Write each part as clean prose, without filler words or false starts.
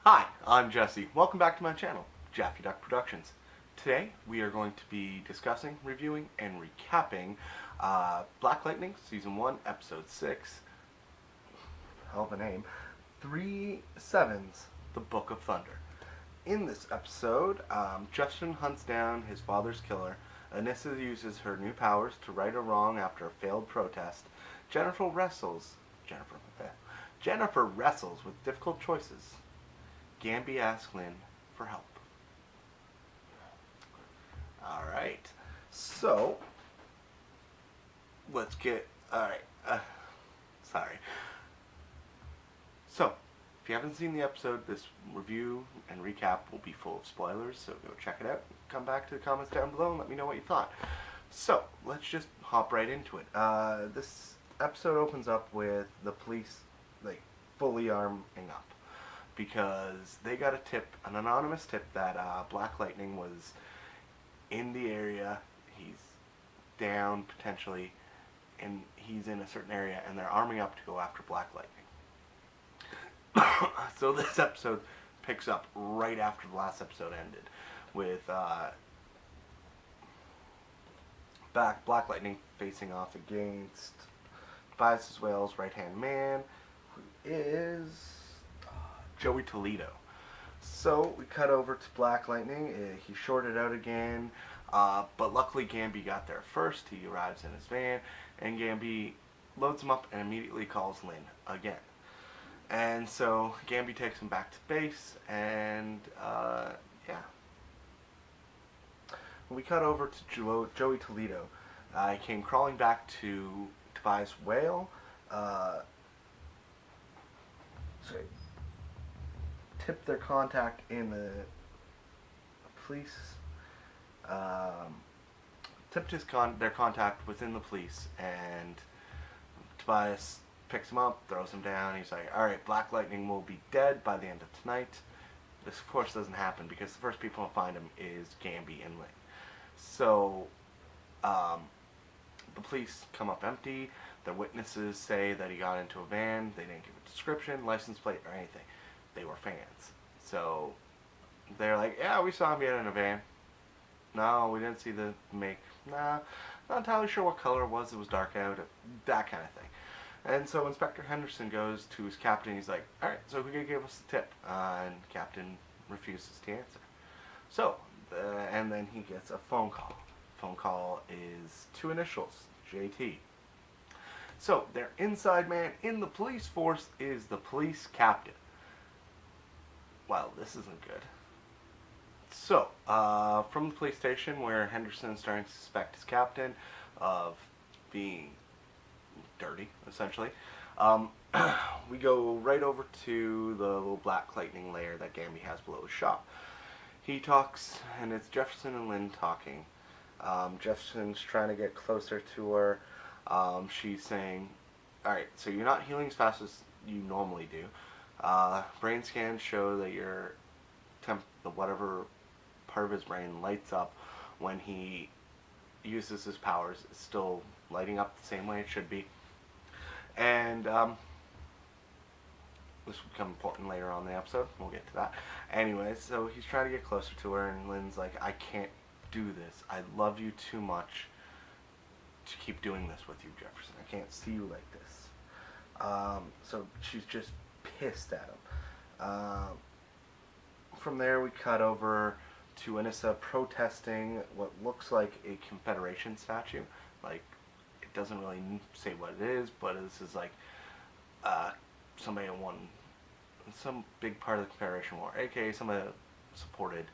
Hi, I'm Jesse. Welcome back to my channel, JaffyDuck Productions. Today we are going to be discussing, reviewing, and recapping Black Lightning Season 1, Episode 6. Hell of a name. 3 Sevens, The Book of Thunder. In this episode, Justin hunts down his father's killer. Anissa uses her new powers to right a wrong after a failed protest. Jennifer wrestles with difficult choices. Gamby asks Lynn for help. Alright, so let's get. Alright, sorry. So, if you haven't seen the episode, this review and recap will be full of spoilers, so go check it out. Come back to the comments down below and let me know what you thought. So, let's just hop right into it. This episode opens up with the police, like, fully arming up. Because they got a tip, an anonymous tip, that Black Lightning was in the area. He's down, potentially, and he's in a certain area, and they're arming up to go after Black Lightning. So this episode picks up right after the last episode ended, with Black Lightning facing off against Tobias Whale's right-hand man, who is Joey Toledo. So we cut over to Black Lightning. He shorted out again, but luckily Gamby got there first. He arrives in his van, and Gamby loads him up and immediately calls Lynn again. And so Gamby takes him back to base, and yeah. We cut over to Joey Toledo. He came crawling back to Tobias Whale. Tipped their contact in the police. Tipped their contact within the police, and Tobias picks him up, throws him down. He's like, "All right, Black Lightning will be dead by the end of tonight." This, of course, doesn't happen because the first people to find him is Gamby and Lynn. So, the police come up empty. The witnesses say that he got into a van. They didn't give a description, license plate, or anything. They were fans. So they're like, "Yeah, we saw him get in a van. No, we didn't see the make. Nah, not entirely sure what color it was. It was dark out. That kind of thing." And so Inspector Henderson goes to his captain. He's like, "All right, so who gave us the tip?" And Captain refuses to answer. So, and then he gets a phone call. Phone call is two initials, JT. So their inside man in the police force is the police captain. Well, this isn't good. So, from the police station where Henderson is starting to suspect his captain of being dirty, essentially, we go right over to the little Black Lightning lair that Gamby has below his shop. He talks, and it's Jefferson and Lynn talking. Jefferson's trying to get closer to her. She's saying, "Alright, so you're not healing as fast as you normally do. Brain scans show that your whatever part of his brain lights up when he uses his powers is still lighting up the same way it should be." And this will become important later on in the episode. We'll get to that. Anyways, so he's trying to get closer to her, and Lynn's like, "I can't do this. I love you too much to keep doing this with you, Jefferson. I can't see you like this." So she's just pissed at him. From there, we cut over to Anissa protesting what looks like a Confederation statue. Like, it doesn't really say what it is, but this is like somebody who won some big part of the Confederation War, aka somebody that supported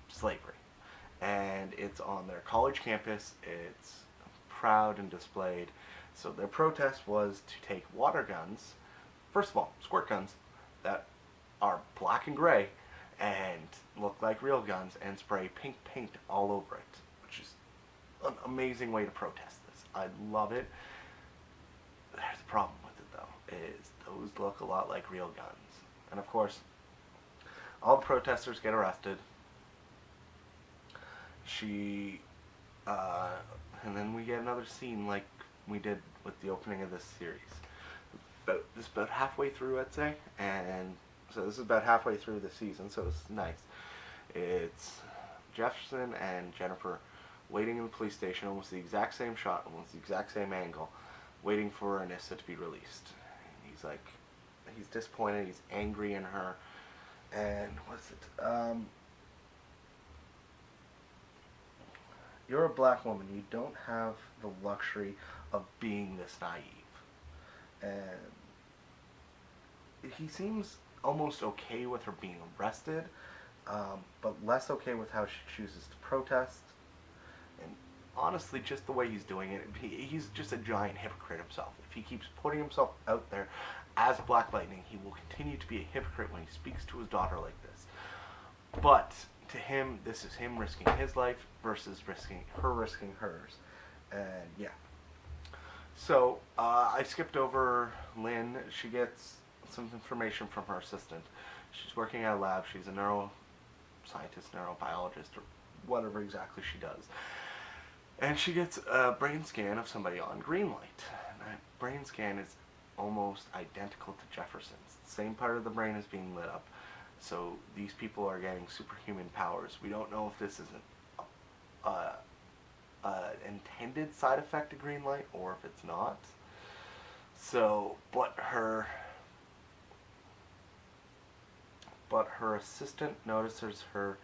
slavery. And it's on their college campus. It's proud and displayed. So their protest was to take water guns, first of all, squirt guns, that are black and gray and look like real guns, and spray pink paint all over it, which is an amazing way to protest this. I love it. There's a problem with it, though, is those look a lot like real guns. And of course, all the protesters get arrested. And then we get another scene like we did with the opening of this series. About halfway through, I'd say, and So this is about halfway through the season, so it's nice. It's Jefferson and Jennifer waiting in the police station, almost the exact same shot, almost the exact same angle, waiting for Anissa to be released. He's like, he's disappointed, he's angry in her, and what's it? You're a black woman. You don't have the luxury of being this naive. And he seems almost okay with her being arrested, but less okay with how she chooses to protest. And honestly, just the way he's doing it, he's just a giant hypocrite himself. If he keeps putting himself out there as Black Lightning, he will continue to be a hypocrite when he speaks to his daughter like this. But to him, this is him risking his life versus risking hers. And yeah. So I skipped over Lynn. She gets some information from her assistant. She's working at a lab. She's a neuroscientist, neurobiologist, or whatever exactly she does. And she gets a brain scan of somebody on green light. And that brain scan is almost identical to Jefferson's. The same part of the brain is being lit up. So these people are getting superhuman powers. We don't know if this is an intended side effect of green light or if it's not. So, but her assistant notices her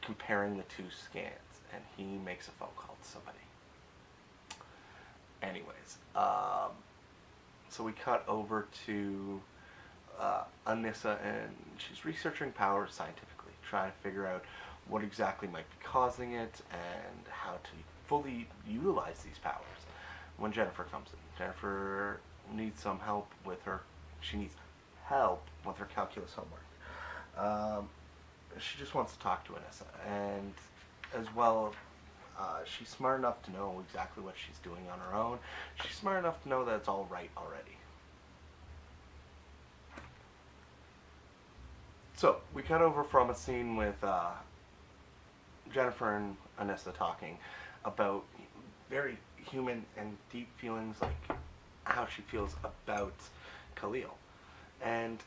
comparing the two scans, and he makes a phone call to somebody. Anyways, so we cut over to Anissa, and she's researching powers scientifically, trying to figure out what exactly might be causing it and how to fully utilize these powers. When Jennifer comes in, Jennifer needs some help with her. She needs help with her calculus homework. She just wants to talk to Anissa, and as well, she's smart enough to know exactly what she's doing on her own. She's smart enough to know that it's all right already. So, we cut over from a scene with Jennifer and Anissa talking about very human and deep feelings, like how she feels about Khalil. And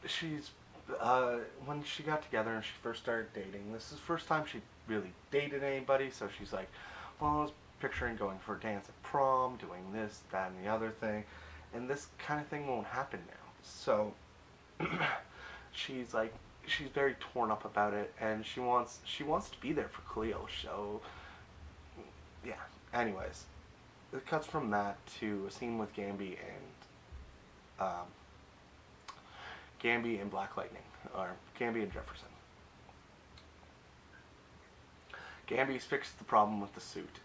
she's, when she got together and she first started dating, this is the first time she really dated anybody, so she's like, well, I was picturing going for a dance at prom, doing this, that, and the other thing, and this kind of thing won't happen now. So, she's like, she's very torn up about it, and she wants to be there for Cleo. So yeah. Anyways, it cuts from that to a scene with Gamby and Black Lightning, or Gamby and Jefferson. Gamby's fixed the problem with the suit.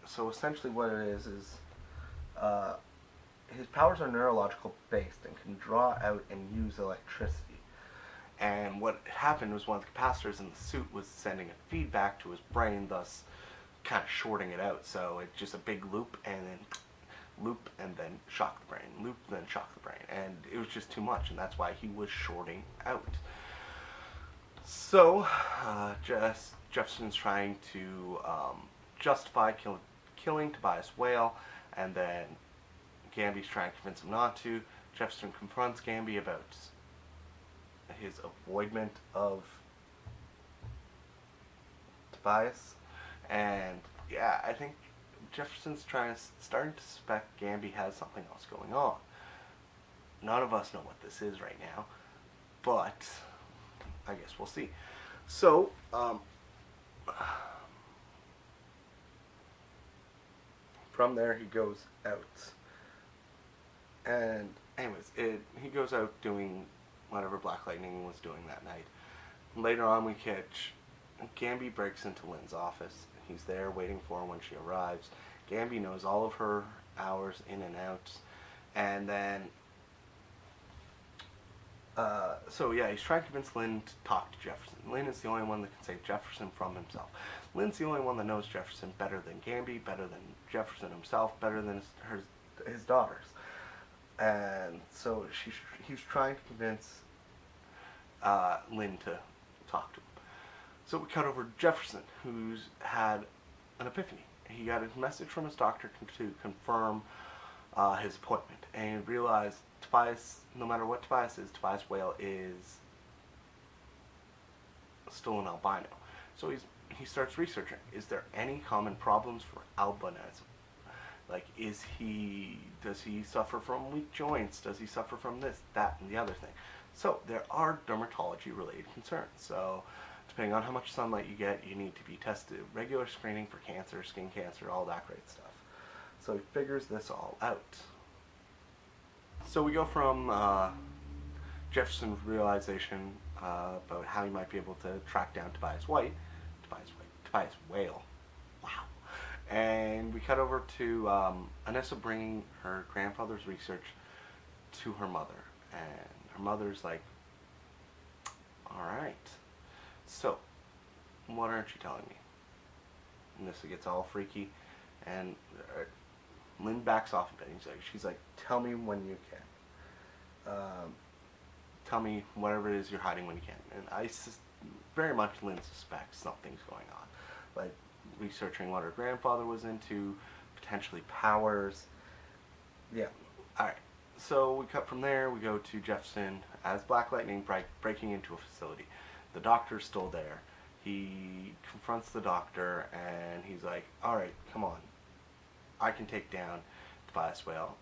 So essentially what it is his powers are neurological based and can draw out and use electricity. And what happened was one of the capacitors in the suit was sending a feedback to his brain, thus kind of shorting it out. So it's just a big loop and then shock the brain, loop, then shock the brain. And it was just too much, and that's why he was shorting out. So Jefferson's trying to justify killing Tobias Whale, and then Gamby's trying to convince him not to. Jefferson confronts Gamby about his avoidment of Tobias, and yeah, I think Jefferson's starting to suspect Gamby has something else going on. None of us know what this is right now, but I guess we'll see. So, from there he goes out. And anyways, he goes out doing whatever Black Lightning was doing that night. Later on we catch Gamby breaks into Lynn's office. He's there waiting for her when she arrives. Gamby knows all of her hours in and outs. And then, so yeah, he's trying to convince Lynn to talk to Jefferson. Lynn is the only one that can save Jefferson from himself. Lynn's the only one that knows Jefferson better than Gamby, better than Jefferson himself, better than his daughters. And so he's trying to convince Lynn to talk to him. So we cut over to Jefferson, who's had an epiphany. He got a message from his doctor to confirm his appointment. and realize Tobias, no matter what Tobias is, Tobias Whale is still an albino. So he starts researching. Is there any common problems for albinism? Like, does he suffer from weak joints? Does he suffer from this, that, and the other thing? So there are dermatology-related concerns. So depending on how much sunlight you get, you need to be tested. Regular screening for cancer, skin cancer, all that great stuff. So he figures this all out. So we go from Jefferson's realization about how he might be able to track down Tobias Whale. Wow. And we cut over to Anissa bringing her grandfather's research to her mother. And her mother's like, alright, so, what aren't you telling me? Anissa gets all freaky, and Lynn backs off a bit. She's like, tell me when you can. Tell me whatever it is you're hiding when you can. And very much Lynn suspects something's going on. Like, researching what her grandfather was into, potentially powers. Yeah, alright. So we cut from there, we go to Jefferson as Black Lightning breaking into a facility. The doctor's still there. He confronts the doctor and he's like, alright, come on. I can take down Tobias Whale.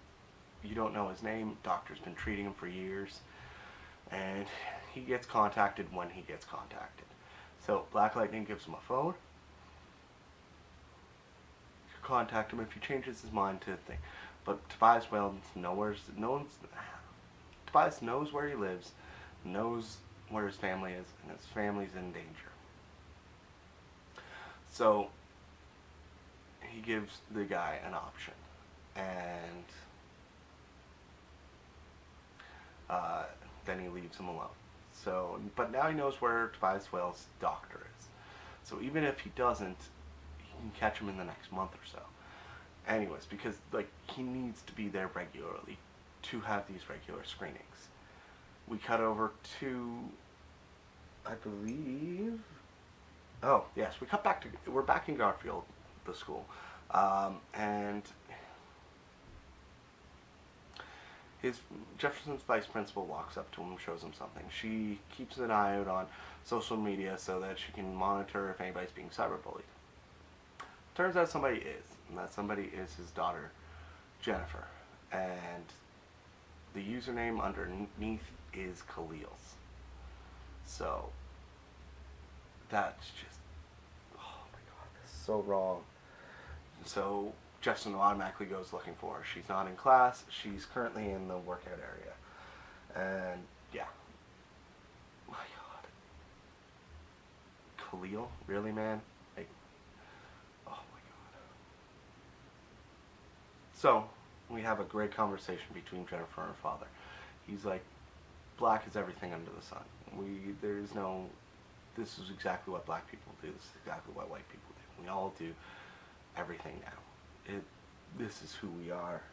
You don't know his name. Doctor's been treating him for years. And he gets contacted when he gets contacted. So Black Lightning gives him a phone. You contact him if he changes his mind to the thing. But Tobias Whale Tobias knows where he lives, knows where his family is, and his family's in danger. So he gives the guy an option, and then he leaves him alone. So, but now he knows where Tobias Whale's doctor is. So even if he doesn't, he can catch him in the next month or so. Anyways, because like he needs to be there regularly to have these regular screenings. We cut over to, I believe, oh yes, we're back in Garfield, the school, and Jefferson's vice principal walks up to him, shows him something. She keeps an eye out on social media so that she can monitor if anybody's being cyberbullied. Turns out somebody is, and that somebody is his daughter, Jennifer. And the username underneath is Khalil's. So, that's just, oh my god, this is so wrong. So, Jefferson automatically goes looking for her. She's not in class, she's currently in the workout area. And, yeah. My god. Khalil? Really, man? Like, oh my god. So, we have a great conversation between Jennifer and her father. He's like, black is everything under the sun. This is exactly what black people do. This is exactly what white people do. We all do everything now. This is who we are.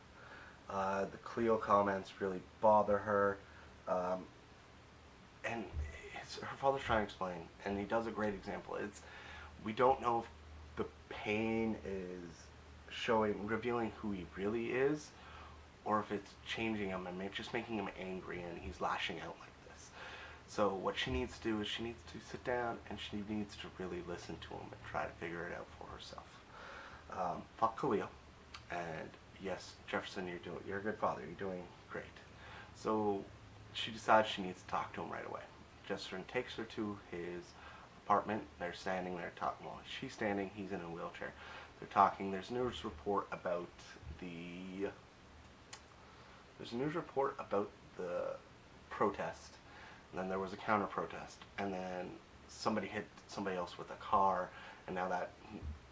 The Cleo comments really bother her. And her father's trying to explain, and he does a great example. We don't know if the pain is revealing who he really is, or if it's changing him and just making him angry and he's lashing out like this. So what she needs to do is she needs to sit down and she needs to really listen to him and try to figure it out for herself. Fuck Khalil. And yes, Jefferson, you're a good father. You're doing great. So she decides she needs to talk to him right away. Jefferson takes her to his apartment. They're standing there talking. Well, she's standing. He's in a wheelchair. They're talking. There's a news report about the protest, and then there was a counter protest, and then somebody hit somebody else with a car, and now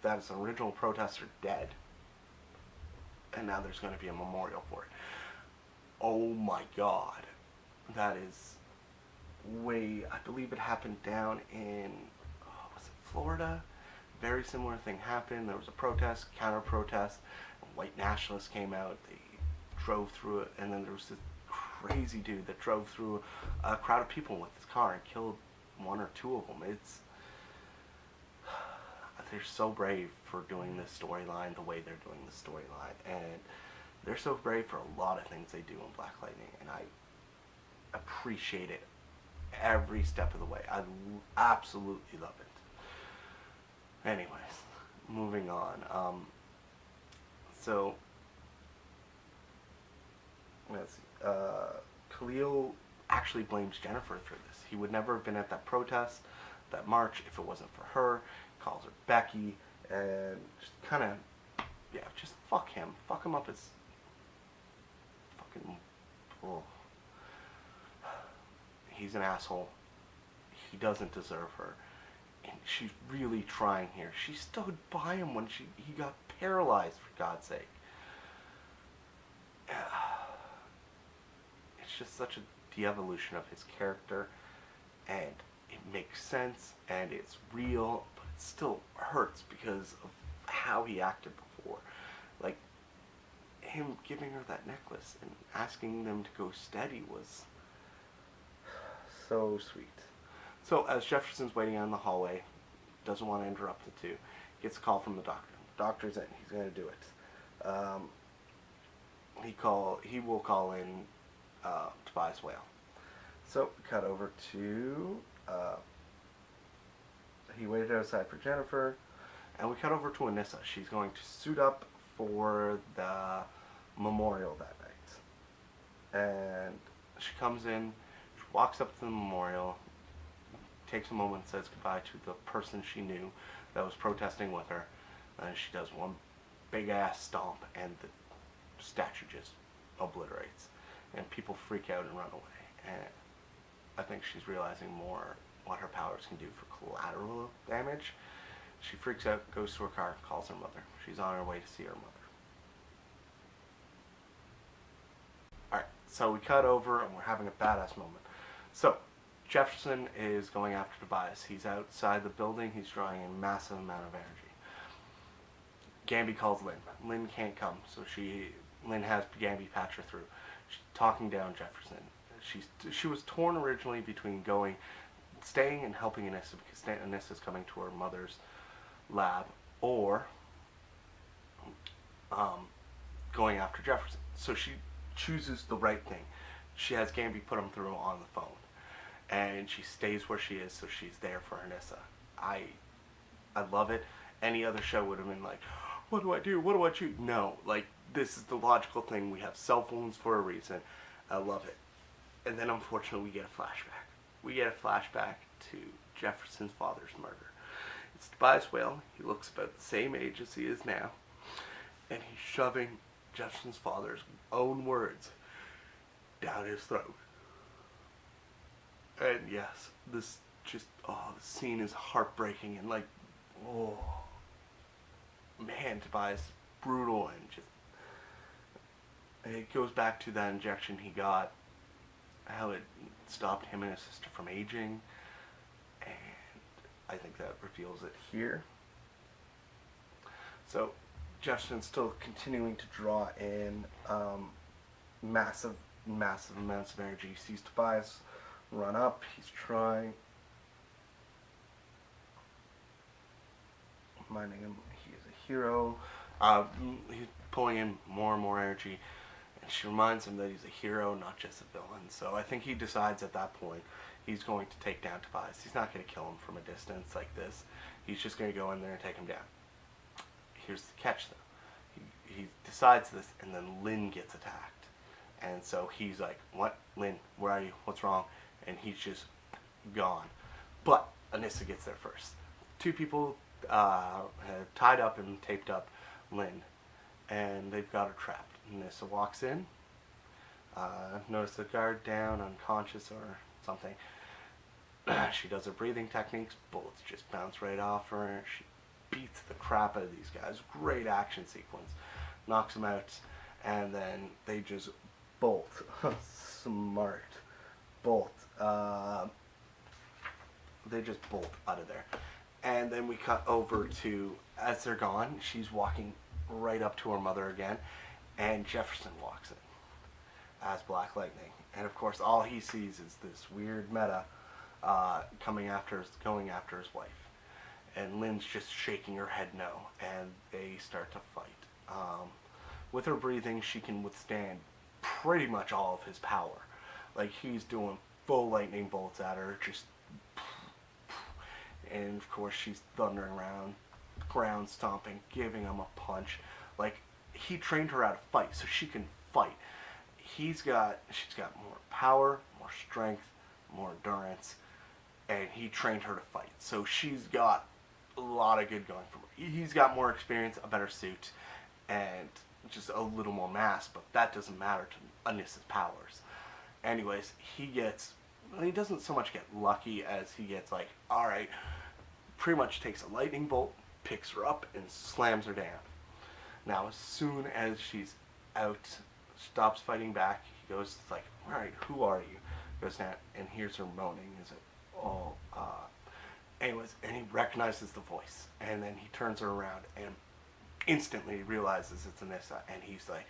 that's an original protester dead, and now there's going to be a memorial for it. Oh my god, that is I believe it happened down in, was it Florida? Very similar thing happened. There was a protest, counter protest, white nationalists came out, they drove through it, and then there was this crazy dude that drove through a crowd of people with his car and killed one or two of them. They're so brave for doing this storyline the way they're doing the storyline, and They're so brave for a lot of things they do in Black Lightning, and I appreciate it every step of the way. I absolutely love it. Anyways, moving on. So, let's see. Khalil actually blames Jennifer for this. He would never have been at that protest, that march, if it wasn't for her. Calls her Becky, and just kind of, yeah, just fuck him. Fuck him up as fucking, oh. He's an asshole. He doesn't deserve her. And she's really trying here. She stood by him when he got paralyzed, for God's sake. It's just such a de-evolution of his character, and it makes sense, and it's real, but it still hurts because of how he acted before. Like, him giving her that necklace and asking them to go steady was so sweet. So as Jefferson's waiting out in the hallway, doesn't want to interrupt the two, gets a call from the doctor. The doctor's in. He's going to do it. He will call in Tobias Whale. So cut over to he waited outside for Jennifer, and we cut over to Anissa. She's going to suit up for the memorial that night, and she comes in. She walks up to the memorial, takes a moment, says goodbye to the person she knew that was protesting with her, and she does one big ass stomp, and the statue just obliterates, and people freak out and run away. And I think she's realizing more what her powers can do for collateral damage. She freaks out, goes to her car, calls her mother. She's on her way to see her mother. Alright, so we cut over and we're having a badass moment. So, Jefferson is going after Tobias. He's outside the building. He's drawing a massive amount of energy. Gamby calls Lynn. Lynn can't come, so Lynn has Gamby patch her through. She's talking down Jefferson. She was torn originally between staying and helping Anissa, because Anissa's coming to her mother's lab, or going after Jefferson. So she chooses the right thing. She has Gamby put him through on the phone, and she stays where she is, so she's there for Anissa. I love it. Any other show would have been like, what do I do? What do I choose? No, like, this is the logical thing. We have cell phones for a reason. I love it. And then, unfortunately, we get a flashback. We get a flashback to Jefferson's father's murder. It's Tobias Whale. He looks about the same age as he is now, and he's shoving Jefferson's father's own words down his throat. And yes, this just, the scene is heartbreaking, and like, oh, man, Tobias, brutal, and it goes back to that injection he got, how it stopped him and his sister from aging, and I think that reveals it here. So Jefferson's still continuing to draw in massive amounts of energy. He sees Tobias run up. He's trying, reminding him he is a hero. He's pulling in more and more energy, and she reminds him that he's a hero, not just a villain. So I think he decides at that point he's going to take down Tobias. He's not going to kill him from a distance like this. He's just going to go in there and take him down. Here's the catch, though. He decides this, and then Lynn gets attacked. And so he's like, what? Lynn, where are you? What's wrong? And he's just gone. But Anissa gets there first. Two people have tied up and taped up Lynn, and they've got her trapped. Anissa walks in, notice the guard down, unconscious or something. She does her breathing techniques, bullets just bounce right off her. She beats the crap out of these guys. Great action sequence. Knocks them out, and then they just bolt. Smart. Bolt. They just bolt out of there. And then we cut over to, as they're gone, she's walking right up to her mother again, and Jefferson walks in as Black Lightning. And of course, all he sees is this weird meta going after his wife. And Lynn's just shaking her head no, and they start to fight. with her breathing, she can withstand pretty much all of his power. Like, he's doing full lightning bolts at her, just, and of course she's thundering around, ground stomping, giving him a punch. Like, he trained her how to fight, so she can fight. She's got more power, more strength, more endurance, and he trained her to fight. So she's got a lot of good going for her. He's got more experience, a better suit, and just a little more mass, but that doesn't matter to Annissa's powers. Anyways, he doesn't so much get lucky as he gets like, alright, pretty much takes a lightning bolt, picks her up, and slams her down. Now, as soon as she's out, stops fighting back, he goes like, alright, who are you? Goes down and hears her moaning. Is it, oh, anyways, and he recognizes the voice, and then he turns her around and instantly realizes it's Anissa, and he's like,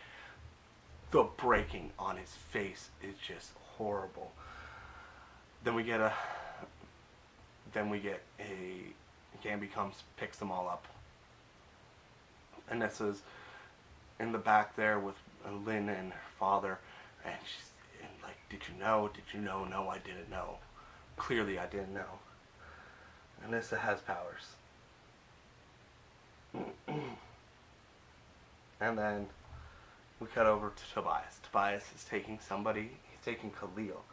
the breaking on his face is just horrible. Then we get a Gamby comes, picks them all up. Anissa's in the back there with Lynn and her father, and she's like, did you know? Did you know? No, I didn't know. Clearly I didn't know. Anissa has powers. And then we cut over to Tobias. Tobias is taking he's taking Khalil,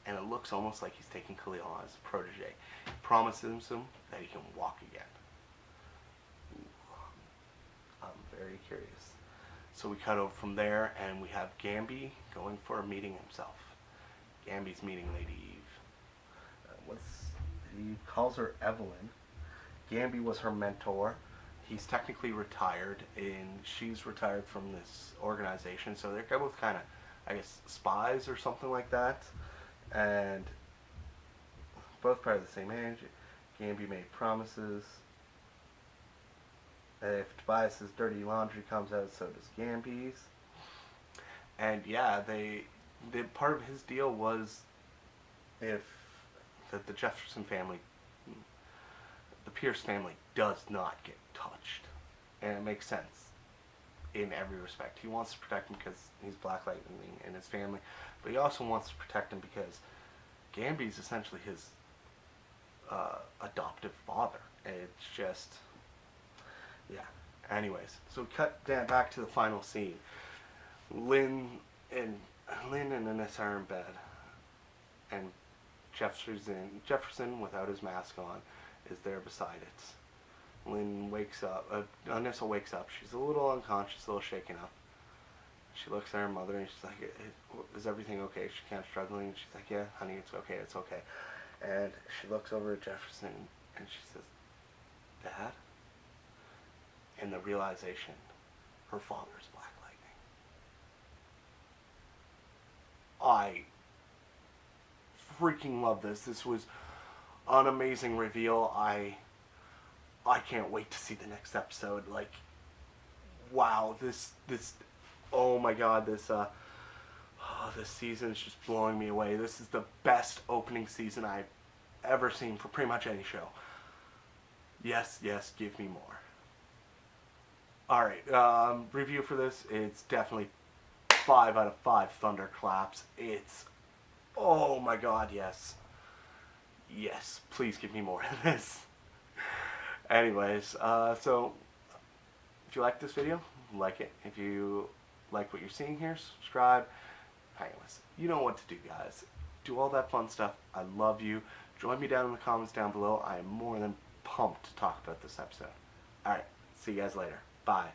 and it looks almost like he's taking Khalil on as a protege. He promises him that he can walk again. I'm very curious. So we cut over from there, and we have Gamby going for a meeting himself. Gamby's meeting Lady Eve. He calls her Evelyn. Gamby was her mentor. He's technically retired, and she's retired from this organization, so they're both kind of, I guess, spies or something like that, and both probably the same age. Gamby made promises. If Tobias's dirty laundry comes out, so does Gamby's. And yeah, part of his deal was if the Jefferson family, the Pierce family, does not get touched. And it makes sense in every respect. He wants to protect him because he's Black Lightning and his family, but he also wants to protect him because Gamby's essentially his adoptive father. It's just, yeah. Anyways, so we cut back to the final scene. Lynn and Anissa are in bed, and Jefferson, without his mask on, is there beside it. Lynn wakes up. Anissa wakes up. She's a little unconscious, a little shaken up. She looks at her mother and she's like, "Is everything okay?" She's kind of struggling. And she's like, "Yeah, honey, it's okay, it's okay." And she looks over at Jefferson and she says, "Dad?" And the realization, her father's Black Lightning. I freaking love this. This was an amazing reveal. I can't wait to see the next episode. Like, wow, this oh my god, this season is just blowing me away. This is the best opening season I've ever seen for pretty much any show. Yes, give me more. Alright, review for this, it's definitely 5 out of 5 thunderclaps. It's, oh my god, yes. Yes, please give me more of this. Anyways, so if you like this video, like it. If you like what you're seeing here, subscribe. Anyways, you know what to do, guys. Do all that fun stuff. I love you. Join me down in the comments down below. I am more than pumped to talk about this episode. Alright, see you guys later. Bye.